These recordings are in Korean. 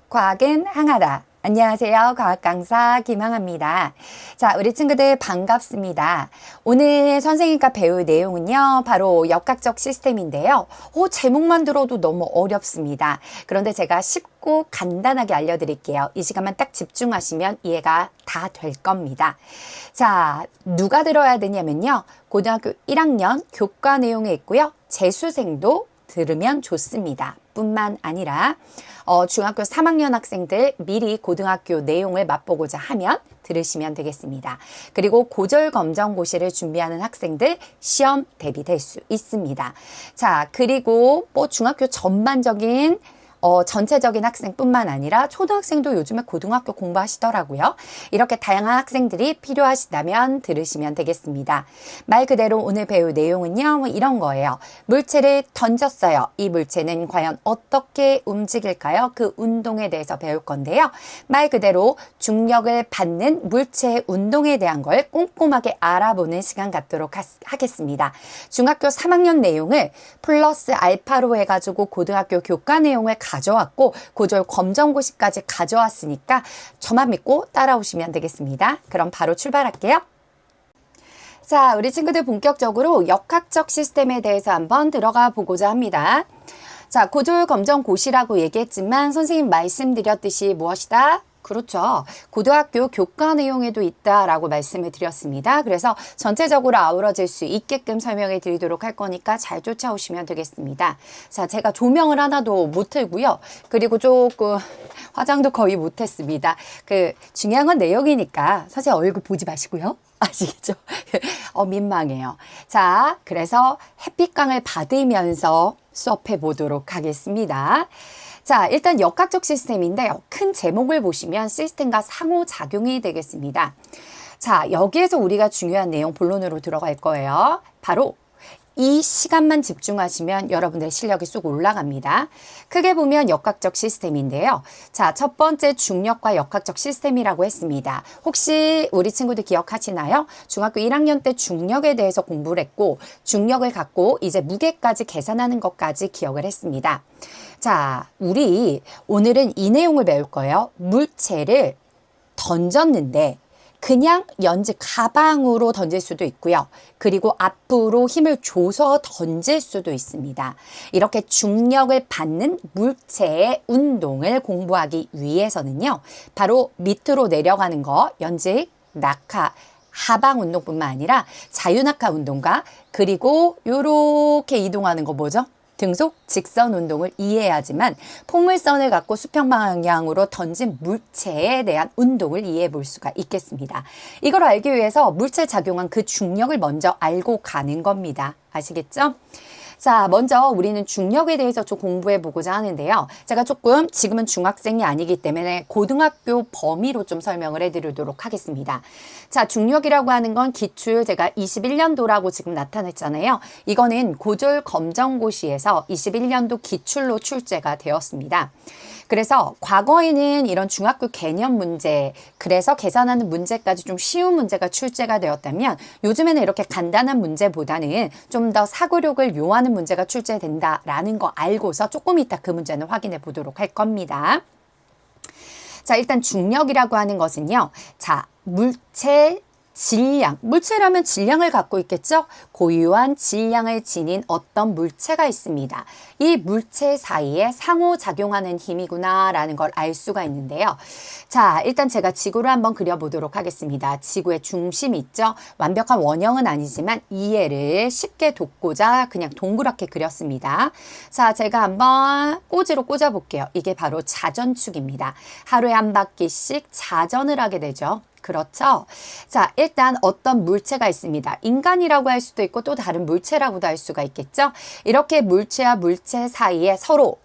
과학은 항하다. 안녕하세요. 과학 강사 김항아입니다. 자, 우리 친구들 반갑습니다. 오늘 선생님과 배울 내용은요, 바로 역학적 시스템인데요. 제목만 들어도 너무 어렵습니다. 그런데 제가 쉽고 간단하게 알려드릴게요. 이 시간만 딱 집중하시면 이해가 다 될 겁니다. 자, 누가 들어야 되냐면요. 고등학교 1학년 교과 내용에 있고요. 재수생도 들으면 좋습니다. 뿐만 아니라 중학교 3학년 학생들 미리 고등학교 내용을 맛보고자 하면 들으시면 되겠습니다. 그리고 고졸 검정고시를 준비하는 학생들 시험 대비될 수 있습니다. 자, 그리고 중학교 전반적인 전체적인 학생뿐만 아니라 초등학생도 요즘에 고등학교 공부하시더라고요. 이렇게 다양한 학생들이 필요하시다면 들으시면 되겠습니다. 말 그대로 오늘 배울 내용은요, 이런 거예요. 물체를 던졌어요. 이 물체는 과연 어떻게 움직일까요? 그 운동에 대해서 배울 건데요. 말 그대로 중력을 받는 물체의 운동에 대한 걸 꼼꼼하게 알아보는 시간 갖도록 하겠습니다. 중학교 3학년 내용을 플러스 알파로 해가지고 고등학교 교과 내용을 가져왔고 고졸 검정고시까지 가져왔으니까 저만 믿고 따라오시면 되겠습니다. 그럼 바로 출발할게요. 자, 우리 친구들 본격적으로 역학적 시스템에 대해서 한번 들어가 보고자 합니다. 자, 고졸 검정고시라고 얘기했지만 선생님 말씀드렸듯이 무엇이다? 그렇죠. 고등학교 교과 내용에도 있다라고 말씀을 드렸습니다. 그래서 전체적으로 아우러질 수 있게끔 설명해 드리도록 할 거니까 잘 쫓아오시면 되겠습니다. 자, 제가 조명을 하나도 못 틀고요. 그리고 조금 화장도 거의 못 했습니다. 중요한 건 내용이니까 선생님 얼굴 보지 마시고요. 아시겠죠? 민망해요. 자, 그래서 햇빛광을 받으면서 수업해 보도록 하겠습니다. 자, 일단 역학적 시스템인데요. 큰 제목을 보시면 시스템과 상호작용이 되겠습니다. 자, 여기에서 우리가 중요한 내용 본론으로 들어갈 거예요. 바로 이 시간만 집중하시면 여러분들의 실력이 쑥 올라갑니다. 크게 보면 역학적 시스템인데요. 자, 첫 번째 중력과 역학적 시스템이라고 했습니다. 혹시 우리 친구들 기억하시나요? 중학교 1학년 때 중력에 대해서 공부를 했고 중력을 갖고 이제 무게까지 계산하는 것까지 기억을 했습니다. 자, 우리 오늘은 이 내용을 배울 거예요. 물체를 던졌는데 그냥 연지 가방으로 던질 수도 있고요. 그리고 앞으로 힘을 줘서 던질 수도 있습니다. 이렇게 중력을 받는 물체의 운동을 공부하기 위해서는요. 바로 밑으로 내려가는 거, 연지, 낙하, 하방 운동뿐만 아니라 자유낙하 운동과 그리고 이렇게 이동하는 거 뭐죠? 등속 직선 운동을 이해해야지만 폭물선을 갖고 수평 방향으로 던진 물체에 대한 운동을 이해해 볼 수가 있겠습니다. 이걸 알기 위해서 물체에 작용한 그 중력을 먼저 알고 가는 겁니다. 아시겠죠? 자, 먼저 우리는 중력에 대해서 좀 공부해 보고자 하는데요. 제가 조금 지금은 중학생이 아니기 때문에 고등학교 범위로 좀 설명을 해드리도록 하겠습니다. 자, 중력이라고 하는 건 기출 제가 21년도라고 지금 나타냈잖아요. 이거는 고졸 검정고시에서 21년도 기출로 출제가 되었습니다. 그래서 과거에는 이런 중학교 개념 문제, 그래서 계산하는 문제까지 좀 쉬운 문제가 출제가 되었다면 요즘에는 이렇게 간단한 문제보다는 좀 더 사고력을 요하는 문제가 출제된다라는 거 알고서 조금 이따 그 문제는 확인해 보도록 할 겁니다. 자, 일단 중력이라고 하는 것은요. 자, 물체 질량, 물체라면 질량을 갖고 있겠죠? 고유한 질량을 지닌 어떤 물체가 있습니다. 이 물체 사이에 상호작용하는 힘이구나 라는 걸 알 수가 있는데요. 자, 일단 제가 지구를 한번 그려보도록 하겠습니다. 지구의 중심이 있죠? 완벽한 원형은 아니지만 이해를 쉽게 돕고자 그냥 동그랗게 그렸습니다. 자, 제가 한번 꼬지로 꽂아볼게요. 이게 바로 자전축입니다. 하루에 한 바퀴씩 자전을 하게 되죠. 그렇죠? 자, 일단 어떤 물체가 있습니다. 인간이라고 할 수도 있고 또 다른 물체라고도 할 수가 있겠죠? 이렇게 물체와 물체 사이에 서로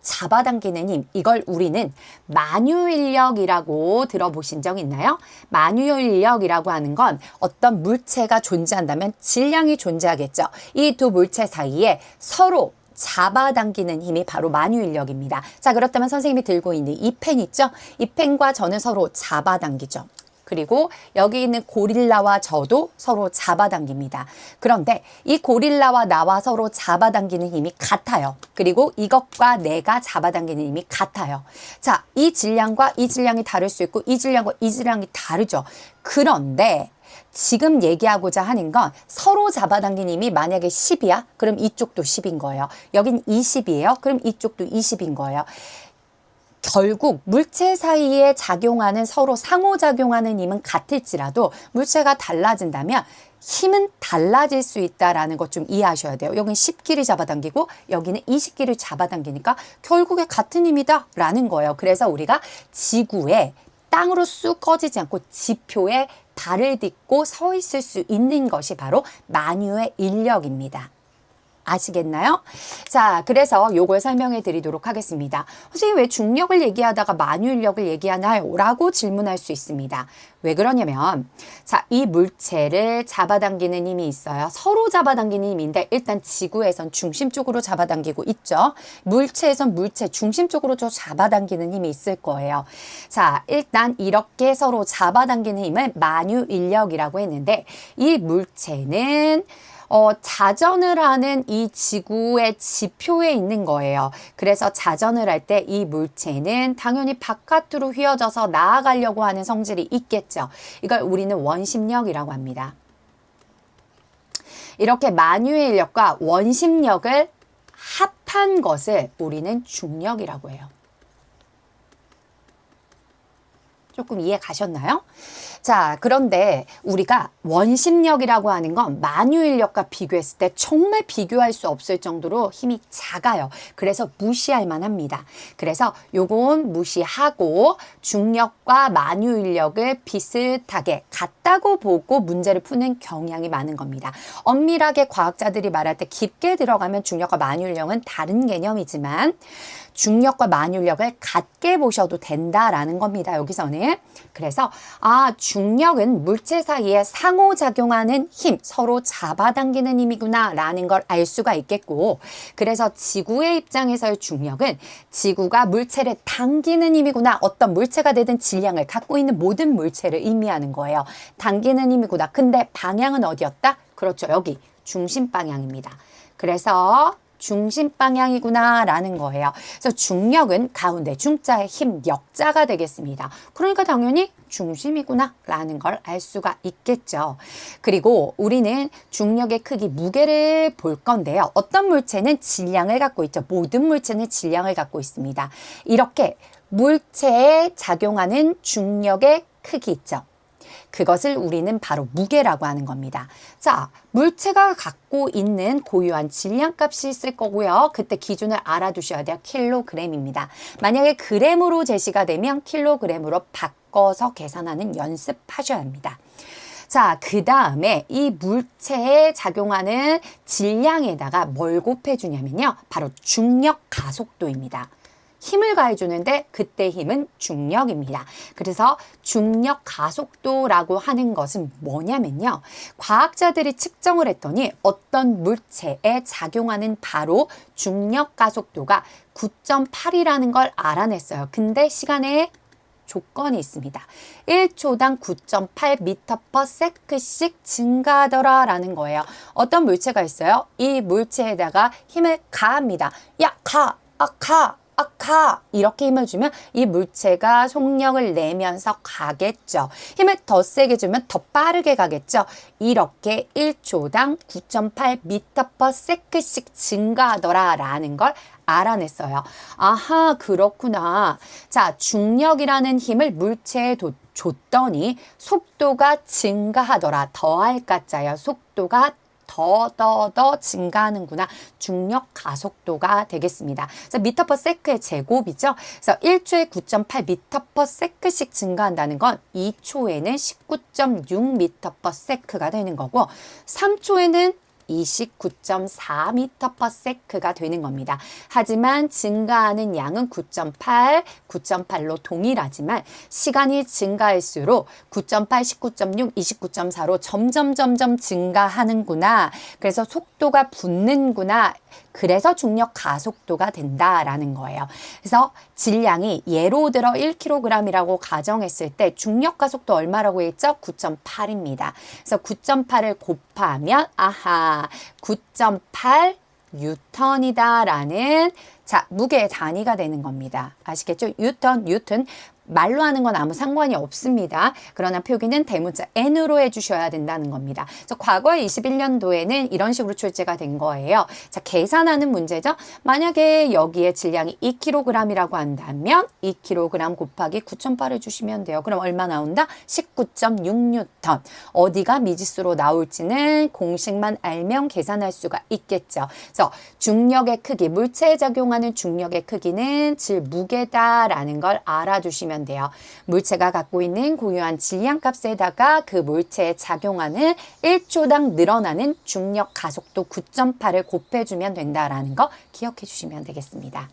잡아당기는 힘, 이걸 우리는 만유인력이라고 들어보신 적 있나요? 만유인력이라고 하는 건 어떤 물체가 존재한다면 질량이 존재하겠죠. 이 두 물체 사이에 서로 잡아당기는 힘이 바로 만유인력입니다. 자, 그렇다면 선생님이 들고 있는 이 펜 있죠? 이 펜과 저는 서로 잡아당기죠. 그리고 여기 있는 고릴라와 저도 서로 잡아당깁니다. 그런데 이 고릴라와 나와 서로 잡아당기는 힘이 같아요. 그리고 이것과 내가 잡아당기는 힘이 같아요. 자, 이 질량과 이 질량이 다를 수 있고 이 질량과 이 질량이 다르죠. 그런데 지금 얘기하고자 하는 건 서로 잡아당긴 힘이 만약에 10이야? 그럼 이쪽도 10인 거예요. 여긴 20이에요. 그럼 이쪽도 20인 거예요. 결국 물체 사이에 작용하는 서로 상호작용하는 힘은 같을지라도 물체가 달라진다면 힘은 달라질 수 있다라는 것 좀 이해하셔야 돼요. 여기는 10기를 잡아당기고 여기는 20기를 잡아당기니까 결국에 같은 힘이다 라는 거예요. 그래서 우리가 지구에 땅으로 쑥 꺼지지 않고 지표에 발을 딛고 서 있을 수 있는 것이 바로 만유의 인력입니다. 아시겠나요? 자, 그래서 요걸 설명해 드리도록 하겠습니다. 선생님 왜 중력을 얘기하다가 만유인력을 얘기하나요? 라고 질문할 수 있습니다. 왜 그러냐면 자, 이 물체를 잡아당기는 힘이 있어요. 서로 잡아당기는 힘인데 일단 지구에선 중심 쪽으로 잡아당기고 있죠. 물체에선 물체 중심 쪽으로 좀 잡아당기는 힘이 있을 거예요. 자, 일단 이렇게 서로 잡아당기는 힘을 만유인력이라고 했는데 이 물체는 자전을 하는 이 지구의 지표에 있는 거예요. 그래서 자전을 할 때 이 물체는 당연히 바깥으로 휘어져서 나아가려고 하는 성질이 있겠죠. 이걸 우리는 원심력이라고 합니다. 이렇게 만유의 인력과 원심력을 합한 것을 우리는 중력이라고 해요. 조금 이해 가셨나요? 자, 그런데 우리가 원심력이라고 하는 건 만유인력과 비교했을 때 정말 비교할 수 없을 정도로 힘이 작아요. 그래서 무시할 만합니다. 그래서 요건 무시하고 중력과 만유인력을 비슷하게 같다고 보고 문제를 푸는 경향이 많은 겁니다. 엄밀하게 과학자들이 말할 때 깊게 들어가면 중력과 만유인력은 다른 개념이지만 중력과 만유력을 같게 보셔도 된다라는 겁니다. 여기서는. 그래서 중력은 물체 사이에 상호작용하는 힘, 서로 잡아당기는 힘이구나 라는 걸 알 수가 있겠고, 그래서 지구의 입장에서의 중력은 지구가 물체를 당기는 힘이구나, 어떤 물체가 되든 질량을 갖고 있는 모든 물체를 의미하는 거예요. 당기는 힘이구나. 근데 방향은 어디였다? 그렇죠. 여기 중심 방향입니다. 그래서 중심 방향이구나 라는 거예요. 그래서 중력은 가운데 중자의 힘, 역자가 되겠습니다. 그러니까 당연히 중심이구나 라는 걸 알 수가 있겠죠. 그리고 우리는 중력의 크기, 무게를 볼 건데요. 어떤 물체는 질량을 갖고 있죠. 모든 물체는 질량을 갖고 있습니다. 이렇게 물체에 작용하는 중력의 크기 있죠. 그것을 우리는 바로 무게라고 하는 겁니다. 자, 물체가 갖고 있는 고유한 질량값이 있을 거고요. 그때 기준을 알아두셔야 돼요. 킬로그램입니다. 만약에 그램으로 제시가 되면 킬로그램으로 바꿔서 계산하는 연습하셔야 합니다. 자, 그 다음에 이 물체에 작용하는 질량에다가 뭘 곱해주냐면요. 바로 중력 가속도입니다. 힘을 가해주는데 그때 힘은 중력입니다. 그래서 중력 가속도라고 하는 것은 뭐냐면요. 과학자들이 측정을 했더니 어떤 물체에 작용하는 바로 중력 가속도가 9.8이라는 걸 알아냈어요. 근데 시간에 조건이 있습니다. 1초당 9.8m/s씩 증가하더라 라는 거예요. 어떤 물체가 있어요? 이 물체에다가 힘을 가합니다. 야, 가! 이렇게 힘을 주면 이 물체가 속력을 내면서 가겠죠. 힘을 더 세게 주면 더 빠르게 가겠죠. 이렇게 1초당 9.8m/s씩 증가하더라 라는 걸 알아냈어요. 아하, 그렇구나. 자, 중력이라는 힘을 물체에 줬더니 속도가 증가하더라. 더할 가짜예요. 속도가 더 증가하는구나. 중력 가속도가 되겠습니다. 그래서 미터/세크의 제곱이죠. 그래서 1초에 9.8m/s씩 증가한다는 건 2초에는 19.6m/s가 되는 거고 3초에는 29.4m/s가 되는 겁니다. 하지만 증가하는 양은 9.8로 동일하지만 시간이 증가할수록 9.8, 19.6, 29.4로 점점 증가하는구나. 그래서 속도가 붙는구나. 그래서 중력 가속도가 된다라는 거예요. 그래서 질량이 예로 들어 1kg이라고 가정했을 때 중력 가속도 얼마라고 했죠? 9.8입니다. 그래서 9.8을 곱하면 아하 9.8 뉴턴이다라는 자 무게의 단위가 되는 겁니다. 아시겠죠? 뉴턴 말로 하는 건 아무 상관이 없습니다. 그러나 표기는 대문자 n으로 해주셔야 된다는 겁니다. 그래서 과거 21년도에는 이런 식으로 출제가 된 거예요. 자, 계산하는 문제죠. 만약에 여기에 질량이 2kg이라고 한다면 2kg 곱하기 9.8 해주시면 돼요. 그럼 얼마 나온다? 19.6뉴턴. 어디가 미지수로 나올지는 공식만 알면 계산할 수가 있겠죠. 그래서 중력의 크기, 물체에 작용하는 중력의 크기는 질 무게다라는 걸 알아두시면 돼요. 물체가 갖고 있는 고유한 질량값에다가 그 물체에 작용하는 1초당 늘어나는 중력 가속도 9.8을 곱해주면 된다라는 거 기억해 주시면 되겠습니다.